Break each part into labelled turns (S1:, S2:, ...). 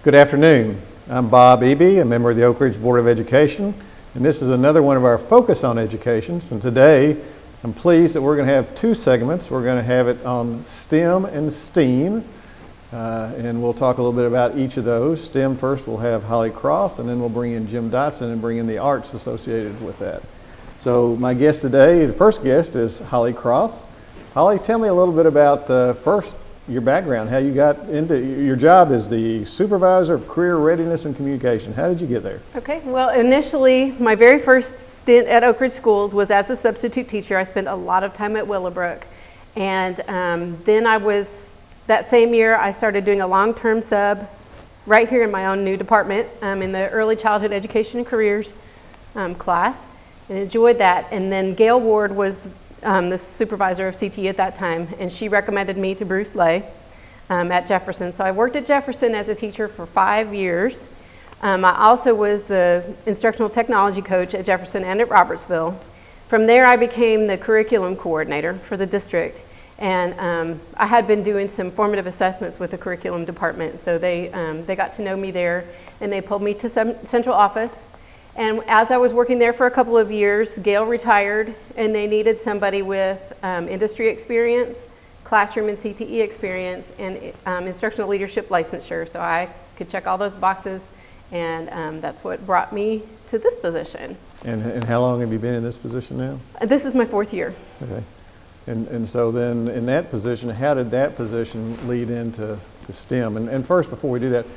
S1: Good afternoon. I'm Bob Eby, a member of the Oak Ridge Board of Education, and this is another one of our Focus on Educations. And today, I'm pleased that we're going to have two segments. We're going to have it on STEM and STEAM, and we'll talk a little bit about each of those. STEM first, we'll have Holly Cross, and then we'll bring in Jim Dodson and bring in the arts associated with that. So my guest today, the first guest is Holly Cross. Holly, tell me a little bit about first your background, how you got into your job as the Supervisor of Career Readiness and Communication. How did you get there?
S2: Okay, well initially my very first stint at Oak Ridge Schools was as a substitute teacher. I spent a lot of time at Willowbrook, and then that same year I started doing a long-term sub right here in my own new department in the Early Childhood Education and Careers class, and enjoyed that. And then Gail Ward was the supervisor of CTE at that time, and she recommended me to Bruce Lay at Jefferson. So I worked at Jefferson as a teacher for 5 years. I also was the instructional technology coach at Jefferson and at Robertsville. From there I became the curriculum coordinator for the district, and I had been doing some formative assessments with the curriculum department, so they got to know me there, and they pulled me to central office. And as I was working there for a couple of years, Gail retired, and they needed somebody with industry experience, classroom and CTE experience, and instructional leadership licensure. So I could check all those boxes, and that's what brought me to this position.
S1: And how long have you been in this position now?
S2: This is my 4th year.
S1: Okay. And so then in that position, how did that position lead into STEM? And first, before we do that,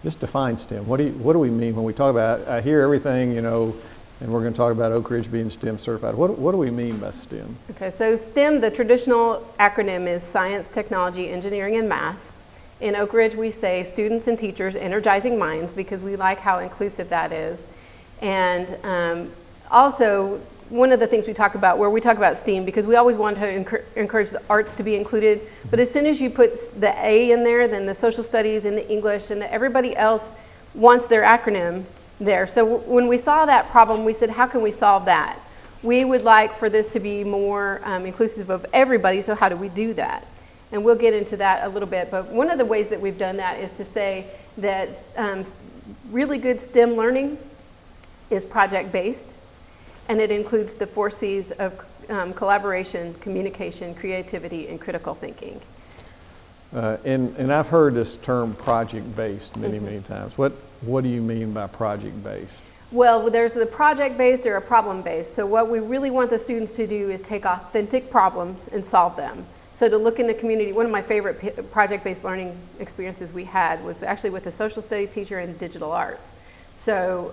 S1: just define STEM. What do we mean when we talk about, I hear everything, and we're going to talk about Oak Ridge being STEM certified. What do we mean by STEM?
S2: Okay, so STEM, the traditional acronym is Science, Technology, Engineering, and Math. In Oak Ridge, we say students and teachers energizing minds because we like how inclusive that is. And also, one of the things we talk about STEAM, because we always want to encourage the arts to be included, but as soon as you put the A in there, then the social studies and the English and everybody else wants their acronym there. So when we saw that problem, we said, how can we solve that? We would like for this to be more inclusive of everybody, so how do we do that? And we'll get into that a little bit, but one of the ways that we've done that is to say that really good STEM learning is project-based. And it includes the 4 C's of collaboration, communication, creativity, and critical thinking.
S1: And I've heard this term project-based many times. What do you mean by project-based?
S2: Well, there's the project-based or a problem-based. So what we really want the students to do is take authentic problems and solve them. So to look in the community, one of my favorite project-based learning experiences we had was actually with a social studies teacher in digital arts. So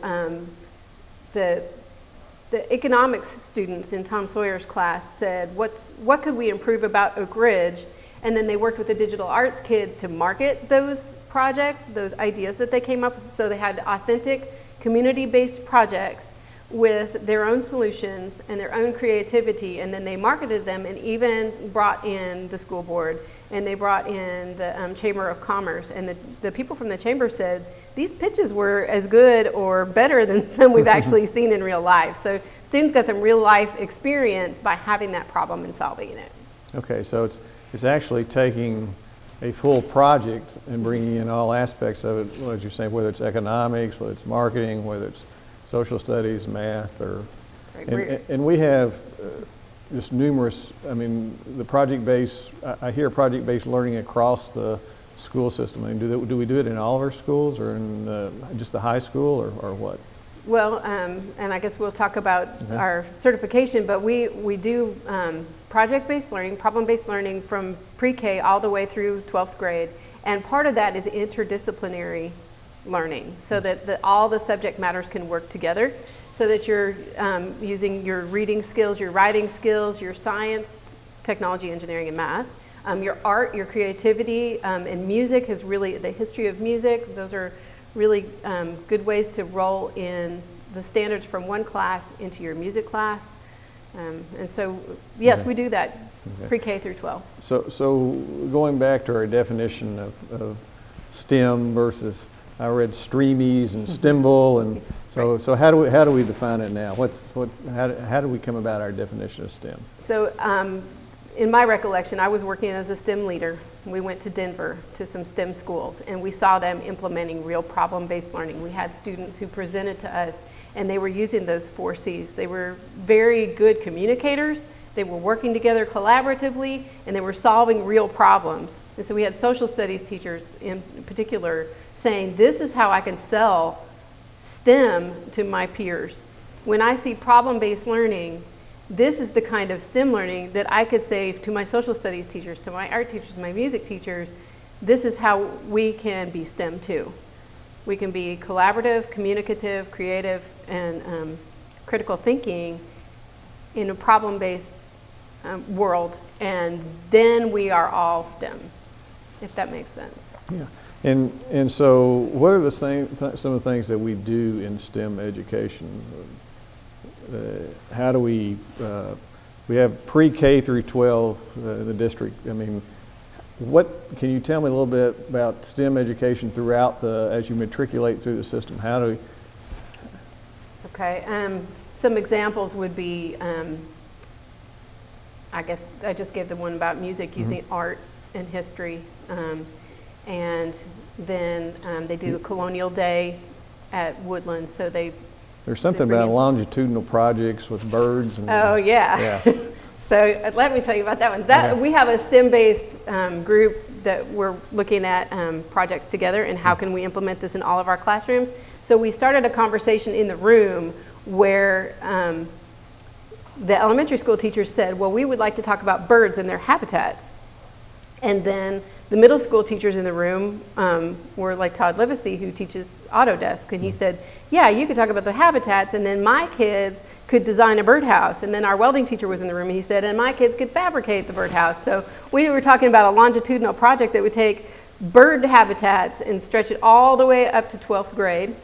S2: the economics students in Tom Sawyer's class said, what could we improve about Oak Ridge? And then they worked with the digital arts kids to market those projects, those ideas that they came up with. So they had authentic community-based projects with their own solutions and their own creativity, and then they marketed them and even brought in the school board, and they brought in the Chamber of Commerce, and the people from the Chamber said, these pitches were as good or better than some we've actually seen in real life. So students got some real life experience by having that problem and solving it.
S1: Okay, so it's actually taking a full project and bringing in all aspects of it, as you're saying, whether it's economics, whether it's marketing, whether it's social studies, math, or and we have just numerous. I mean, the project-based. I hear project-based learning across the school system. I mean, do we do it in all of our schools, or in just the high school, or what?
S2: Well, and I guess we'll talk about our certification, but we do project-based learning, problem-based learning from pre-K all the way through 12th grade, and part of that is interdisciplinary learning, so that all the subject matters can work together, so that you're using your reading skills, your writing skills, your science, technology, engineering, and math, your art, your creativity, and music is really the history of music. Those are really good ways to roll in the standards from one class into your music class. And so, yes, we do that pre-K through 12.
S1: So going back to our definition of STEM versus, I read STREAMIES and STEMBL, and so how do we define it now? How do we come about our definition of STEM?
S2: So in my recollection, I was working as a STEM leader. We went to Denver to some STEM schools, and we saw them implementing real problem-based learning. We had students who presented to us, and they were using those 4 C's. They were very good communicators. They were working together collaboratively, and they were solving real problems. And so we had social studies teachers in particular saying, this is how I can sell STEM to my peers. When I see problem-based learning, this is the kind of STEM learning that I could say to my social studies teachers, to my art teachers, my music teachers, this is how we can be STEM too. We can be collaborative, communicative, creative, and critical thinking in a problem-based world, and then we are all STEM, if that makes sense.
S1: Yeah, and so what are some of the things that we do in STEM education? How do we have pre-K through 12 in the district. I mean, can you tell me a little bit about STEM education throughout as you matriculate through the system? How do we?
S2: Okay, some examples would be, I guess I just gave the one about music, using art and history, and then they do a colonial day at Woodland, so
S1: there's something about longitudinal projects with birds. And,
S2: oh, yeah. So let me tell you about that one. We have a STEM-based group that we're looking at projects together, and how can we implement this in all of our classrooms. So we started a conversation in the room where the elementary school teachers said, well, we would like to talk about birds and their habitats. And then the middle school teachers in the room were like Todd Livesey, who teaches Autodesk, and he said, yeah, you could talk about the habitats, and then my kids could design a birdhouse. And then our welding teacher was in the room, and he said, and my kids could fabricate the birdhouse. So we were talking about a longitudinal project that would take bird habitats and stretch it all the way up to 12th grade.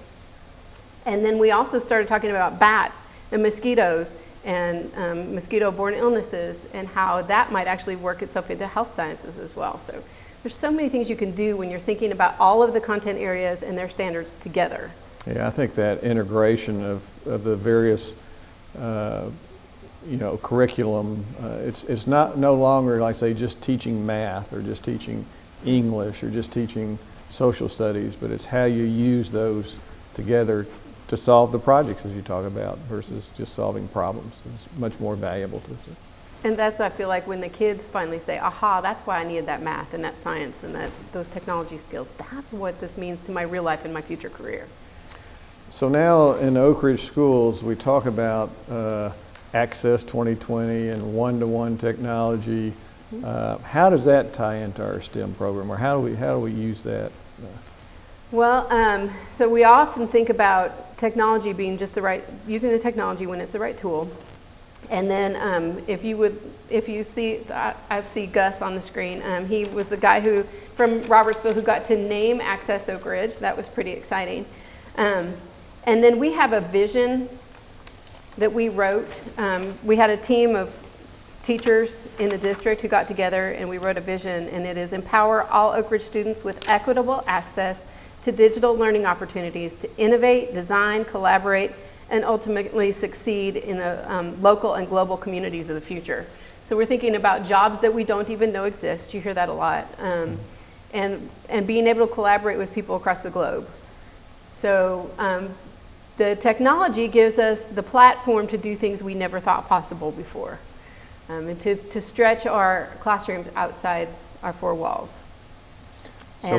S2: And then we also started talking about bats and mosquitoes and mosquito-borne illnesses, and how that might actually work itself into health sciences as well. So there's so many things you can do when you're thinking about all of the content areas and their standards together.
S1: Yeah, I think that integration of the various curriculum, it's no longer like, say, just teaching math or just teaching English or just teaching social studies, but it's how you use those together to solve the projects, as you talk about, versus just solving problems. It's much more valuable to them.
S2: And that's, I feel like, when the kids finally say, aha, that's why I needed that math and that science and those technology skills. That's what this means to my real life and my future career.
S1: So now in the Oak Ridge schools, we talk about Access 2020 and one-to-one technology. How does that tie into our STEM program, or how do we use that?
S2: Well, so we often think about technology being just using the technology when it's the right tool. And then if you see, I see Gus on the screen. He was the guy from Robertsville who got to name Access Oak Ridge. That was pretty exciting. And then we have a vision that we wrote. We had a team of teachers in the district who got together, and we wrote a vision, and it is empower all Oak Ridge students with equitable access to digital learning opportunities to innovate, design, collaborate, and ultimately succeed in the local and global communities of the future. So we're thinking about jobs that we don't even know exist. You hear that a lot. And being able to collaborate with people across the globe. So the technology gives us the platform to do things we never thought possible before, and to stretch our classrooms outside our 4 walls.
S1: So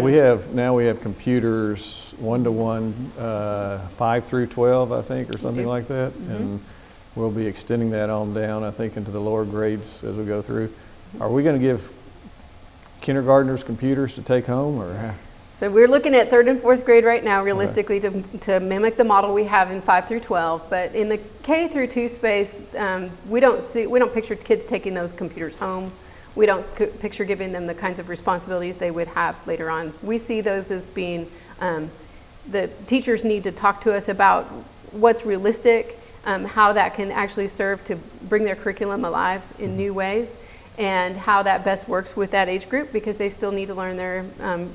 S1: now we have computers 1-to-1, 5 through 12, I think, or something like that, and we'll be extending that on down, I think, into the lower grades as we go through. Are we going to give kindergartners computers to take home, or?
S2: So we're looking at 3rd and 4th grade right now, realistically, to mimic the model we have in 5 through 12. But in the K through 2 space, we don't picture kids taking those computers home. We don't picture giving them the kinds of responsibilities they would have later on. We see those as being, the teachers need to talk to us about what's realistic, how that can actually serve to bring their curriculum alive in new ways, and how that best works with that age group, because they still need to learn their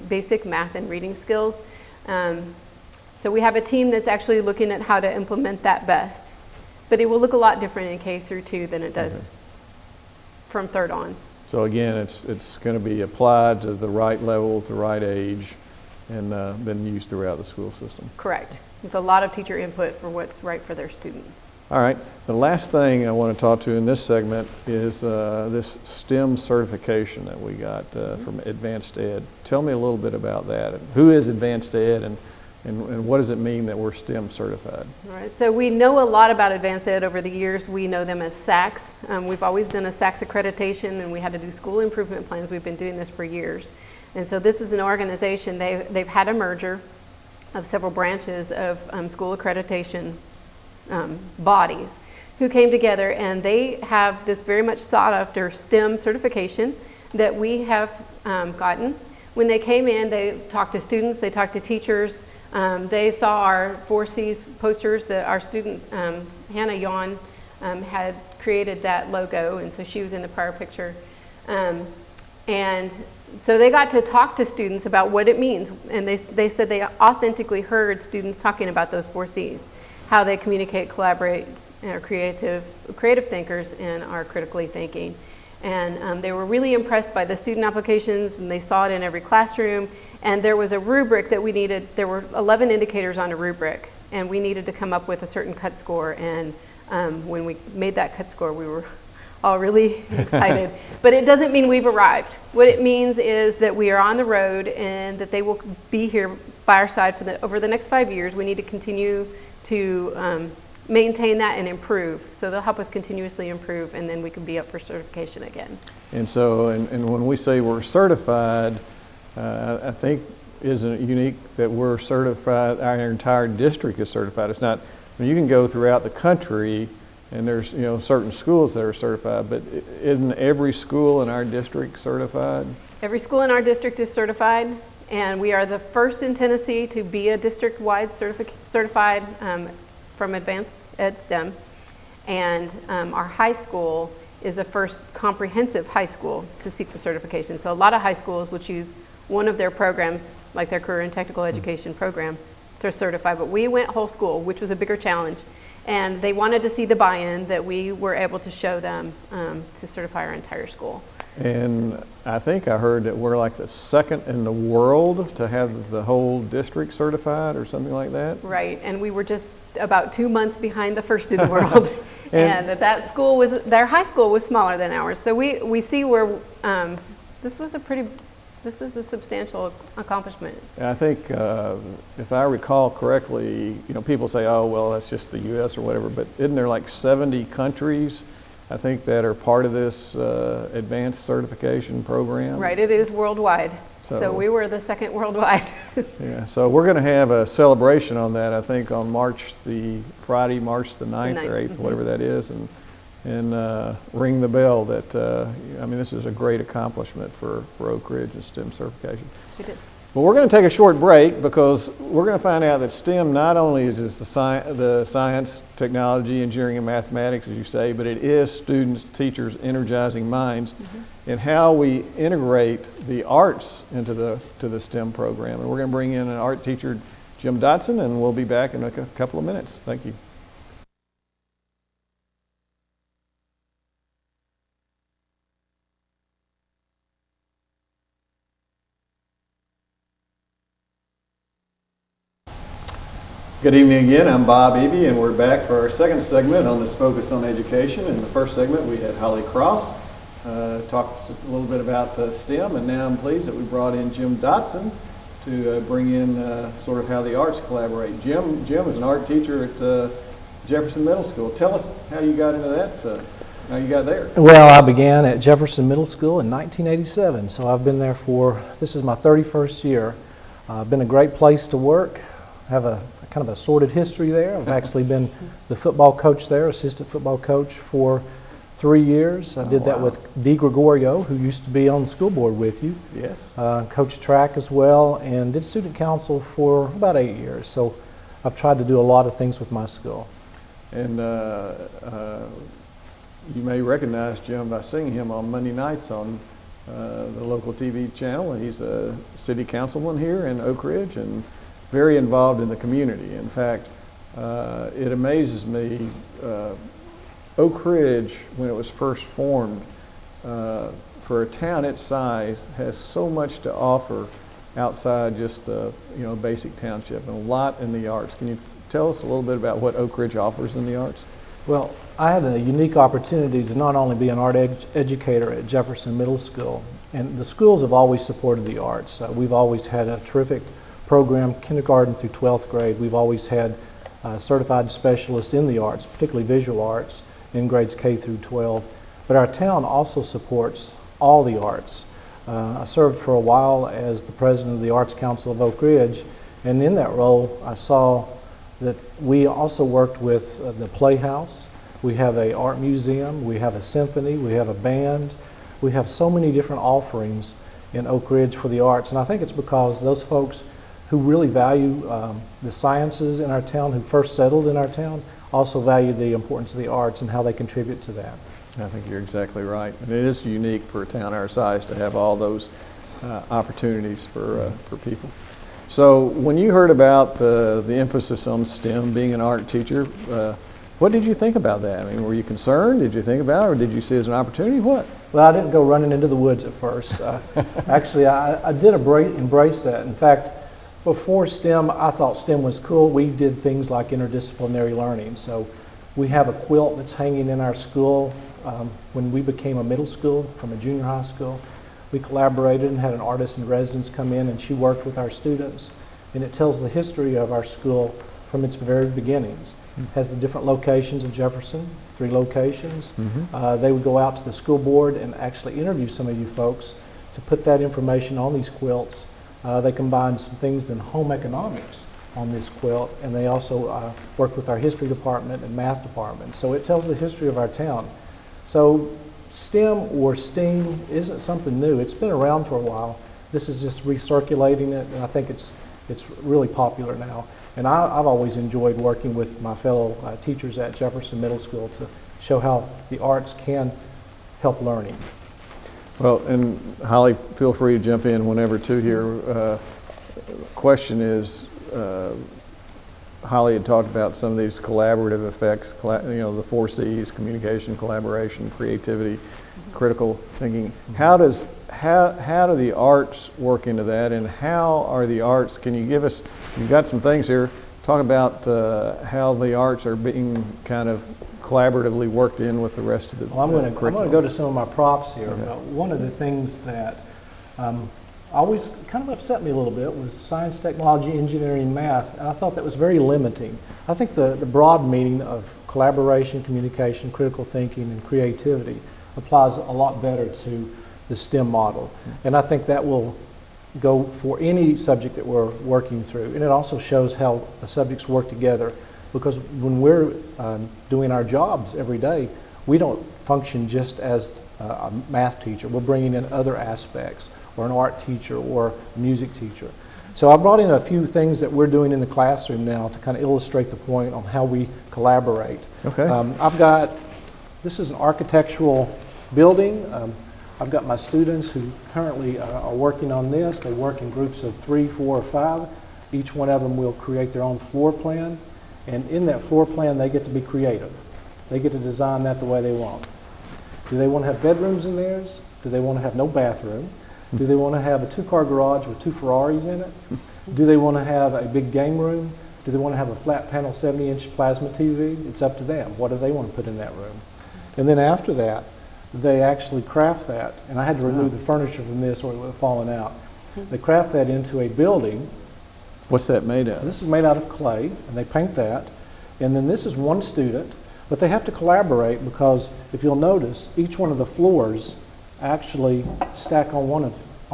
S2: basic math and reading skills. So we have a team that's actually looking at how to implement that best. But it will look a lot different in K through 2 than it does from third on.
S1: So again, it's going to be applied to the right level, at the right age, and then used throughout the school system.
S2: Correct. With a lot of teacher input for what's right for their students.
S1: All right. The last thing I want to talk to in this segment is this STEM certification that we got from Advanced Ed. Tell me a little bit about that. Who is Advanced Ed, and what does it mean that we're STEM certified?
S2: All right. So we know a lot about Advanced Ed over the years. We know them as SACs. We've always done a SACs accreditation, and we had to do school improvement plans. We've been doing this for years. And so this is an organization, they've had a merger of several branches of school accreditation bodies who came together, and they have this very much sought after STEM certification that we have gotten. When they came in, they talked to students, they talked to teachers, they saw our 4Cs posters that our student Hannah Yawn had created that logo, and so she was in the prior picture. And so they got to talk to students about what it means, and they said they authentically heard students talking about those 4Cs, how they communicate, collaborate, are creative thinkers, and are critically thinking. And they were really impressed by the student applications, and they saw it in every classroom. And there was a rubric that we needed. There were 11 indicators on a rubric, and we needed to come up with a certain cut score. And when we made that cut score, we were all really excited. But it doesn't mean we've arrived. What it means is that we are on the road, and that they will be here by our side for over the next 5 years. We need to continue to maintain that and improve. So they'll help us continuously improve, and then we can be up for certification again.
S1: And so, and when we say we're certified, I think isn't it unique that we're certified, our entire district is certified. It's not, I mean, you can go throughout the country and there's, you know, certain schools that are certified, but isn't every school in our district certified? Every
S2: school in our district is certified, and we are the first in Tennessee to be a district-wide certified from Advanced Ed STEM. And our high school is the first comprehensive high school to seek the certification. So a lot of high schools will choose one of their programs, like their career and technical education program, to certify. But we went whole school, which was a bigger challenge. And they wanted to see the buy-in that we were able to show them to certify our entire school.
S1: And I think I heard that we're like the second in the world to have the whole district certified or something like that.
S2: Right, and we were just about 2 months behind the first in the world. and that school was, their high school was smaller than ours. So we see where this is a substantial accomplishment.
S1: I think if I recall correctly, you know, people say, oh, well, that's just the U.S. or whatever, but isn't there like 70 countries, I think, that are part of this advanced certification program?
S2: Right, it is worldwide. So we were the second worldwide.
S1: Yeah, so we're going to have a celebration on that, I think, on Friday, March the 9th or 8th, whatever that is, and ring the bell that, I mean, this is a great accomplishment for Oak Ridge and STEM certification.
S2: It is.
S1: Well, we're going to take a short break because we're going to find out that STEM not only is just the science, technology, engineering, and mathematics, as you say, but it is students, teachers, energizing minds, and how we integrate the arts into the STEM program. And we're going to bring in an art teacher, Jim Dodson, and we'll be back in a couple of minutes. Thank you. Good evening again. I'm Bob Eby, and we're back for our second segment on this focus on education. In the first segment, we had Holly Cross talk a little bit about STEM, and now I'm pleased that we brought in Jim Dodson to bring in sort of how the arts collaborate. Jim is an art teacher at Jefferson Middle School. Tell us how you got into that, how you got there.
S3: Well, I began at Jefferson Middle School in 1987, so I've been there this is my 31st year. Been a great place to work. Have a kind of a sordid history there. I've actually been the football coach there, assistant football coach for 3 years. I did that with Dee Gregorio, who used to be on the school board with you.
S1: Yes.
S3: Coached track as well, and did student council for about 8 years. So I've tried to do a lot of things with my school.
S1: And you may recognize Jim by seeing him on Monday nights on the local TV channel. He's a city councilman here in Oak Ridge and very involved in the community. In fact, it amazes me, Oak Ridge, when it was first formed, for a town its size, has so much to offer outside just the basic township, and a lot in the arts. Can you tell us a little bit about what Oak Ridge offers in the arts?
S3: Well, I had a unique opportunity to not only be an art educator at Jefferson Middle School, and the schools have always supported the arts. We've always had a terrific program, kindergarten through 12th grade. We've always had certified specialists in the arts, particularly visual arts, in grades K through 12. But our town also supports all the arts. I served for a while as the president of the Arts Council of Oak Ridge, and in that role I saw that we also worked with the Playhouse. We have an art museum, we have a symphony, we have a band. We have so many different offerings in Oak Ridge for the arts, and I think it's because those folks who really value the sciences in our town, who first settled in our town, also value the importance of the arts and how they contribute to that.
S1: I think you're exactly right. And it is unique for a town our size to have all those opportunities for people. So when you heard about the emphasis on STEM, being an art teacher, what did you think about that? I mean, were you concerned? Did you think about it, or did you see it as an opportunity? What?
S3: Well, I didn't go running into the woods at first. Actually, I did embrace that. In fact, before STEM, I thought STEM was cool. We did things like interdisciplinary learning. So we have a quilt that's hanging in our school. When we became a middle school from a junior high school, we collaborated and had an artist in residence come in, and she worked with our students. And it tells the history of our school from its very beginnings. It has the different locations of Jefferson, 3 locations. They would go out to the school board and actually interview some of you folks to put that information on these quilts. They combined some things in home economics on this quilt, and they also worked with our history department and math department. So it tells the history of our town. So STEM or STEAM isn't something new. It's been around for a while. This is just recirculating it, and I think it's really popular now. And I've always enjoyed working with my fellow teachers at Jefferson Middle School to show how the arts can help learning.
S1: Well, and Holly, feel free to jump in whenever too here. Question is, Holly had talked about some of these collaborative effects, the 4 C's: communication, collaboration, creativity, critical thinking. How do the arts work into that, and how are the arts, can you give us, you've got some things here, talk about how the arts are being kind of collaboratively worked in with the rest of the curriculum.
S3: I'm going to go to some of my props here. Okay. One of the things that always kind of upset me a little bit was science, technology, engineering, math, and I thought that was very limiting. I think the broad meaning of collaboration, communication, critical thinking, and creativity applies a lot better to the STEM model. And I think that will go for any subject that we're working through. And it also shows how the subjects work together, because when we're doing our jobs every day, we don't function just as a math teacher. We're bringing in other aspects, or an art teacher, or a music teacher. So I brought in a few things that we're doing in the classroom now to kind of illustrate the point on how we collaborate.
S1: Okay.
S3: This is an architectural building. I've got my students who currently are working on this. They work in groups of 3, 4, or 5. Each one of them will create their own floor plan. And in that floor plan, they get to be creative. They get to design that the way they want. Do they want to have bedrooms in theirs? Do they want to have no bathroom? Do they want to have a 2-car garage with 2 Ferraris in it? Do they want to have a big game room? Do they want to have a flat panel 70-inch plasma TV? It's up to them. What do they want to put in that room? And then after that, they actually craft that. And I had to remove the furniture from this or it would have fallen out. They craft that into a building.
S1: What's that made of?
S3: This is made out of clay, and they paint that. And then this is one student, but they have to collaborate because if you'll notice, each one of the floors actually stack on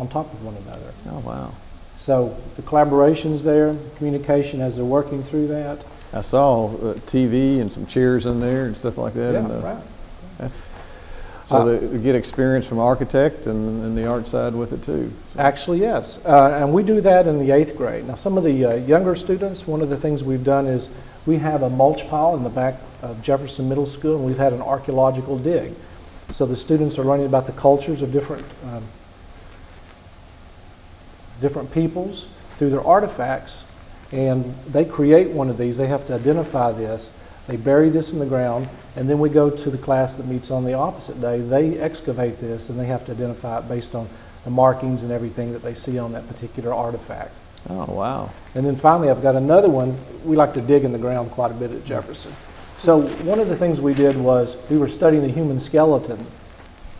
S3: top of one another.
S1: Oh, wow.
S3: So the collaboration's there, communication as they're working through that.
S1: I saw TV and some chairs in there and stuff like that.
S3: Yeah, right.
S1: So they get experience from architect and the art side with it too. So.
S3: Actually, yes. And we do that in the 8th grade. Now, some of the younger students, one of the things we've done is we have a mulch pile in the back of Jefferson Middle School, and we've had an archaeological dig. So the students are learning about the cultures of different peoples through their artifacts, and they create one of these. They have to identify this. They bury this in the ground, and then we go to the class that meets on the opposite day. They excavate this, and they have to identify it based on the markings and everything that they see on that particular artifact.
S1: Oh, wow.
S3: And then finally, I've got another one. We like to dig in the ground quite a bit at Jefferson. So one of the things we did was we were studying the human skeleton.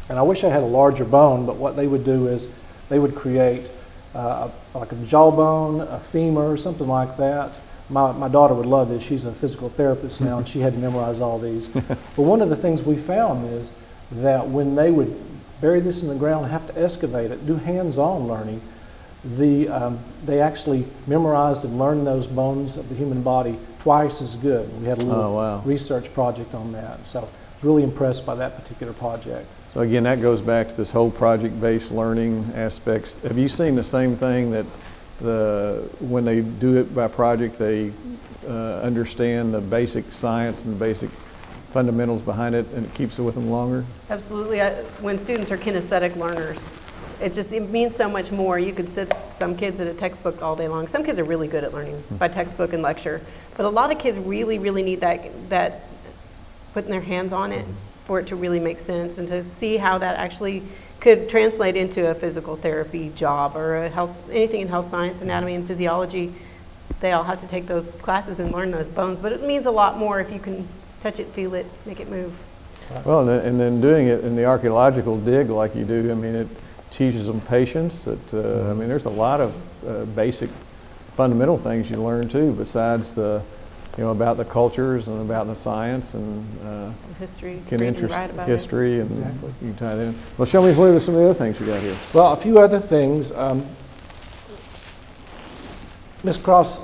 S3: And I wish I had a larger bone, but what they would do is they would create like a jawbone, a femur, something like that. My daughter would love this. She's a physical therapist now, and she had to memorize all these. But one of the things we found is that when they would bury this in the ground, have to excavate it, do hands-on learning, they actually memorized and learned those bones of the human body twice as good. We had a little research project on that. So I was really impressed by that particular project.
S1: So again, that goes back to this whole project-based learning aspects. Have you seen the same thing that when they do it by project, they understand the basic science and the basic fundamentals behind it, and it keeps it with them longer?
S2: Absolutely. When students are kinesthetic learners, it means so much more. You could sit some kids at a textbook all day long. Some kids are really good at learning by textbook and lecture, but a lot of kids really, really need that putting their hands on it for it to really make sense, and to see how that actually could translate into a physical therapy job or anything in health science, anatomy and physiology. They all have to take those classes and learn those bones, but it means a lot more if you can touch it, feel it, make it move.
S1: Well, and then doing it in the archaeological dig like you do, I mean, it teaches them patience. I mean, there's a lot of basic fundamental things you learn too, besides about the cultures and about the science and
S2: history.
S1: Can interest history and
S3: exactly.
S1: You can tie it in. Well, show me some of the other things you got here.
S3: Well, a few other things. Ms. Cross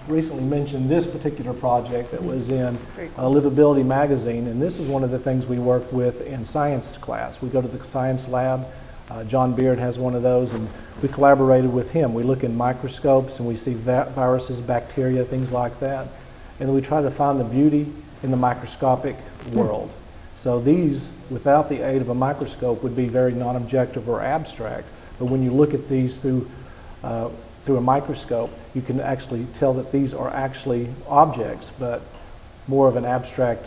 S3: recently mentioned this particular project that was in Livability magazine, and this is one of the things we work with in science class. We go to the science lab. John Beard has one of those, and we collaborated with him. We look in microscopes and we see viruses, bacteria, things like that, and then we try to find the beauty in the microscopic world. So these, without the aid of a microscope, would be very non-objective or abstract, but when you look at these through a microscope, you can actually tell that these are actually objects, but more of an abstract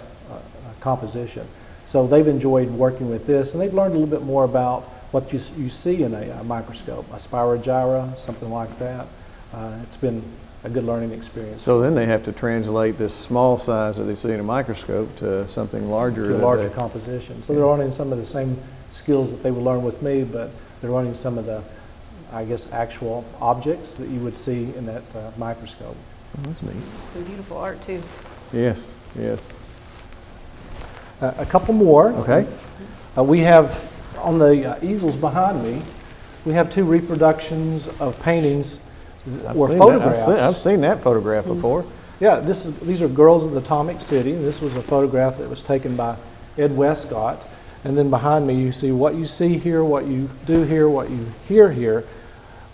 S3: composition. So they've enjoyed working with this, and they've learned a little bit more about what you see in a microscope, a spirogyra, something like that. It's been a good learning experience.
S1: So then they have to translate this small size that they see in a microscope to something larger.
S3: To a larger composition. So they're learning some of the same skills that they would learn with me, but they're learning some of the, I guess, actual objects that you would see in that microscope.
S1: Oh, that's neat.
S2: Some beautiful art too.
S1: Yes, yes.
S3: A couple more.
S1: Okay.
S3: We have, on the easels behind me, we have two reproductions of paintings or photographs.
S1: I've seen that photograph before.
S3: Yeah, these are girls of the Atomic City. This was a photograph that was taken by Ed Westcott. And then behind me you see what you see here, what you do here, what you hear here.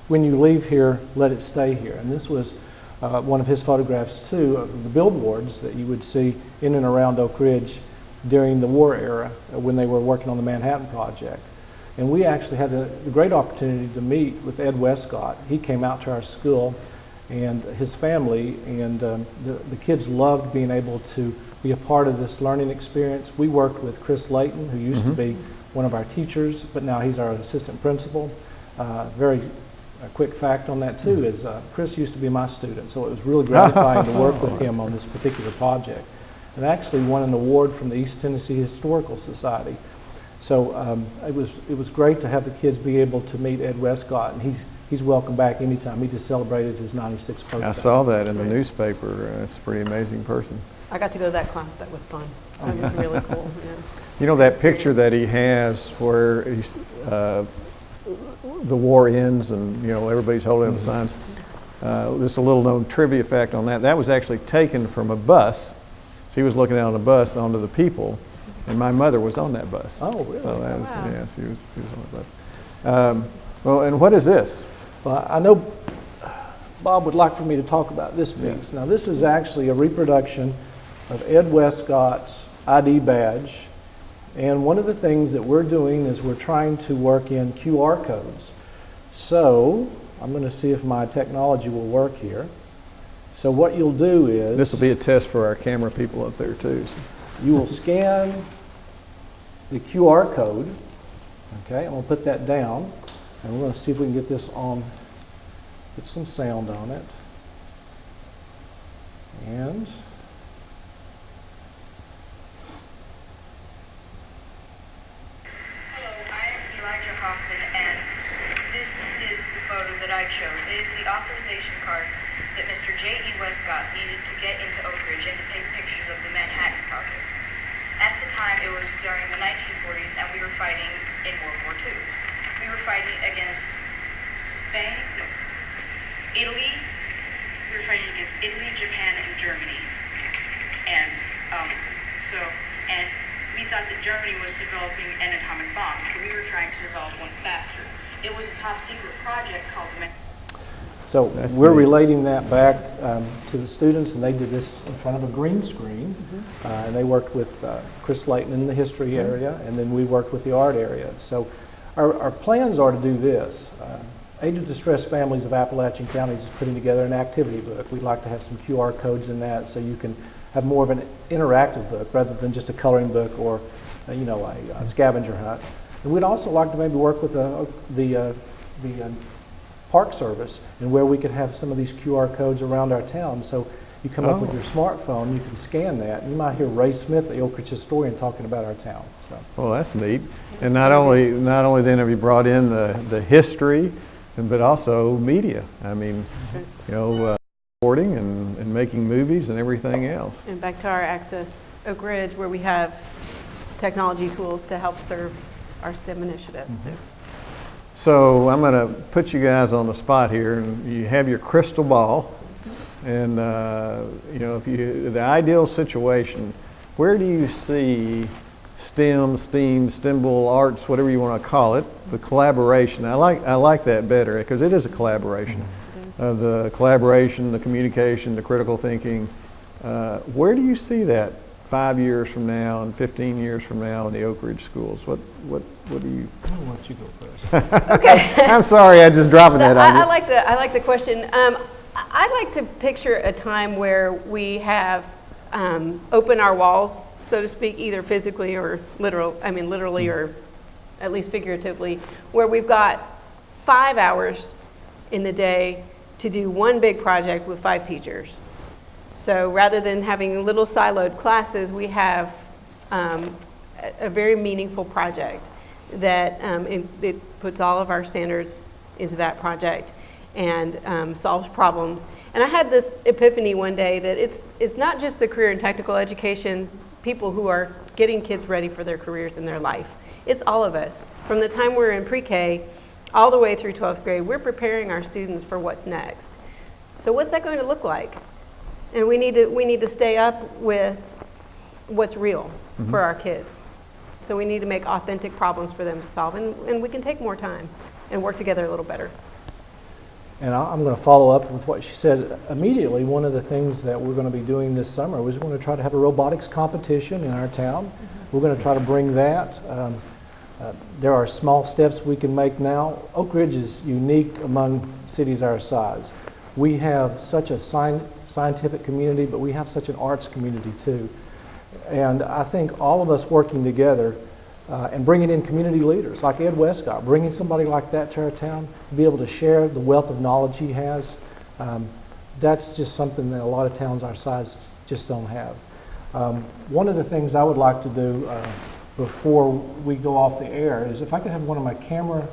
S3: When you leave here, let it stay here. And this was one of his photographs too of the billboards that you would see in and around Oak Ridge during the war era when they were working on the Manhattan Project. And we actually had the great opportunity to meet with Ed Westcott. He came out to our school and his family, and the kids loved being able to be a part of this learning experience. We worked with Chris Layton, who used to be one of our teachers, but now he's our assistant principal. A quick fact on that too is Chris used to be my student, so it was really gratifying to work with him on this particular project. And actually won an award from the East Tennessee Historical Society. So it was great to have the kids be able to meet Ed Westcott, and he's welcome back anytime. He just celebrated his 96th birthday.
S1: I saw that in the newspaper. It's a pretty amazing person.
S2: I got to go to that class. That was fun. That was really cool. Yeah.
S1: You know that picture that he has where he's, the war ends and everybody's holding up signs. Just a little known trivia fact on that. That was actually taken from a bus. So he was looking out on a bus onto the people, and my mother was on that bus.
S3: Oh, really?
S1: So that was,
S2: wow.
S1: yeah, she was on the bus. Well, and what is this?
S3: Well, I know Bob would like for me to talk about this piece. Now, this is actually a reproduction of Ed Westcott's ID badge. And one of the things that we're doing is we're trying to work in QR codes. So I'm going to see if my technology will work here. So what you'll do is
S1: This will be a test for our camera people up there too. So.
S3: you will scan the QR code. Okay, I'm going to put that down, and we're going to see if we can get this on, get some sound on it. And
S4: this is the photo that I chose. It is the authorization card that Mr. J.E. Westcott needed to get into Oak Ridge and to take pictures of the Manhattan Project. At the time, it was during the 1940s, and we were fighting in World War II. We were fighting against Italy. We were fighting against Italy, Japan, and Germany. And and we thought that Germany was developing an atomic bomb, so we were trying to develop one faster. It was a top secret project called the
S3: so we're relating that back to the students, and they did this in front of a green screen, and they worked with Chris Layton in the history area, and then we worked with the art area. So our plans are to do this. Aid to Distressed Families of Appalachian Counties is putting together an activity book. We'd like to have some QR codes in that so you can have more of an interactive book rather than just a coloring book or a scavenger hunt. And we'd also like to maybe work with the Park Service and where we could have some of these QR codes around our town. So you come up with your smartphone, you can scan that, and you might hear Ray Smith, the Oak Ridge historian, talking about our town. So.
S1: Well, that's neat. And not only then have you brought in the history, but also media. I mean, reporting and making movies and everything else.
S2: And back to our Access Oak Ridge, where we have technology tools to help serve our STEM initiatives.
S1: So I'm going to put you guys on the spot here, and you have your crystal ball, and if the ideal situation, where do you see STEM, STEAM, STEMble, arts, whatever you want to call it, the collaboration? I like that better because it is a collaboration. The collaboration, the communication, the critical thinking. Where do you see that 5 years from now and 15 years from now in the Oak Ridge schools? What do you?
S3: I'll let you go first.
S2: Okay.
S1: I'm sorry, I just dropping that on you.
S2: I like the question. I like to picture a time where we have opened our walls, so to speak, either physically or literally or at least figuratively, where we've got 5 hours in the day to do one big project with 5 teachers. So rather than having little siloed classes, we have a very meaningful project that it puts all of our standards into that project and solves problems. And I had this epiphany one day that it's not just the career and technical education people who are getting kids ready for their careers in their life. It's all of us. From the time we're in pre-K all the way through 12th grade, we're preparing our students for what's next. So what's that going to look like? And we need to stay up with what's real for our kids. So we need to make authentic problems for them to solve, and we can take more time and work together a little better.
S3: And I'm going to follow up with what she said immediately. One of the things that we're going to be doing this summer was we're going to try to have a robotics competition in our town. We're going to try to bring that. There are small steps we can make now. Oak Ridge is unique among cities our size. We have such a scientific community, but we have such an arts community too. And I think all of us working together and bringing in community leaders like Ed Westcott, bringing somebody like that to our town, to be able to share the wealth of knowledge he has, that's just something that a lot of towns our size just don't have. One of the things I would like to do before we go off the air is if I could have one of my camera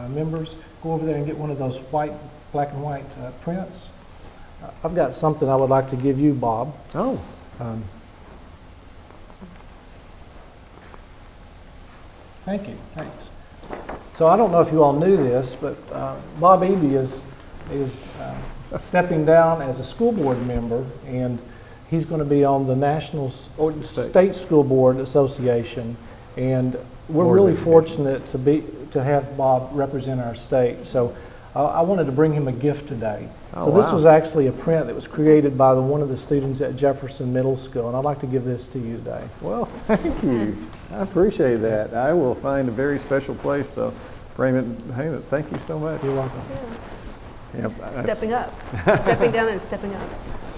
S3: members go over there and get one of those black and white prints. I've got something I would like to give you, Bob.
S1: Oh.
S3: Thank you, thanks. So I don't know if you all knew this, but Bob Eby is stepping down as a school board member, and he's going to be on the National State School Board Association, and we're really fortunate to have Bob represent our state. So I wanted to bring him a gift today.
S1: Oh,
S3: so this
S1: wow.
S3: was actually a print that was created by one of the students at Jefferson Middle School, and I'd like to give this to you today.
S1: Well, thank you. I appreciate that. I will find a very special place to frame it and hang it. Thank you so much.
S3: You're welcome.
S1: Yep,
S2: Stepping up, stepping down and stepping up.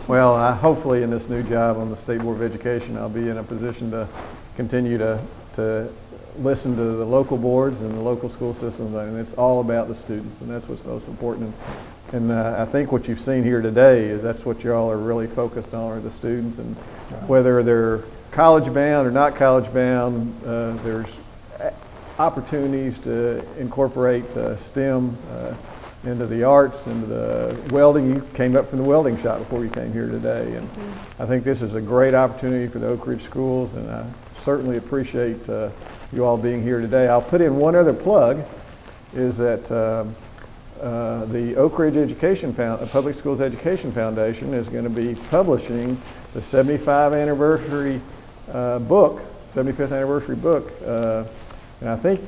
S1: Well, hopefully in this new job on the State Board of Education, I'll be in a position to continue to listen to the local boards and the local school systems, and it's all about the students, and that's what's most important. And I think what you've seen here today is that's what y'all are really focused on, are the students, and whether they're college bound or not college bound, there's opportunities to incorporate STEM into the arts, into the welding. You came up from the welding shop before you came here today, and I think this is a great opportunity for the Oak Ridge schools, and I certainly appreciate you all being here today. I'll put in one other plug, is that the Oak Ridge Public Schools Education Foundation is going to be publishing the 75th anniversary book, 75th anniversary book, and I think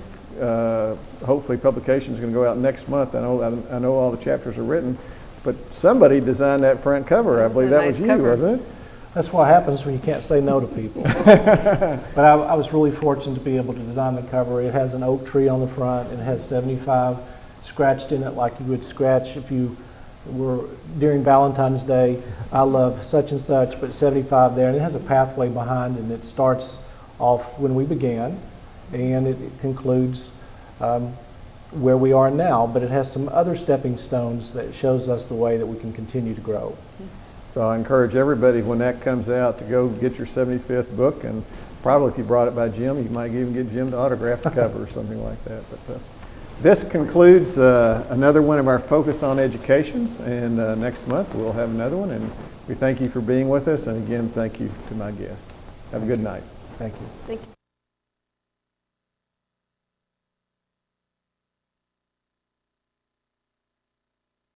S1: hopefully publication is going to go out next month. I know all the chapters are written, but somebody designed that front cover. I believe that was you, wasn't it?
S3: That's what happens when you can't say no to people. But I was really fortunate to be able to design the cover. It has an oak tree on the front, and it has 75 scratched in it like you would scratch if you were during Valentine's Day. I love such and such, but 75 there. And it has a pathway behind, and it starts off when we began, and it concludes where we are now. But it has some other stepping stones that shows us the way that we can continue to grow.
S1: So I encourage everybody when that comes out to go get your 75th book, and probably if you brought it by Jim, you might even get Jim to autograph the cover or something like that. But this concludes another one of our Focus on Educations, and next month we'll have another one, and we thank you for being with us, and again, thank you to my guest. Have a good night.
S3: Thank you.
S2: Thank you.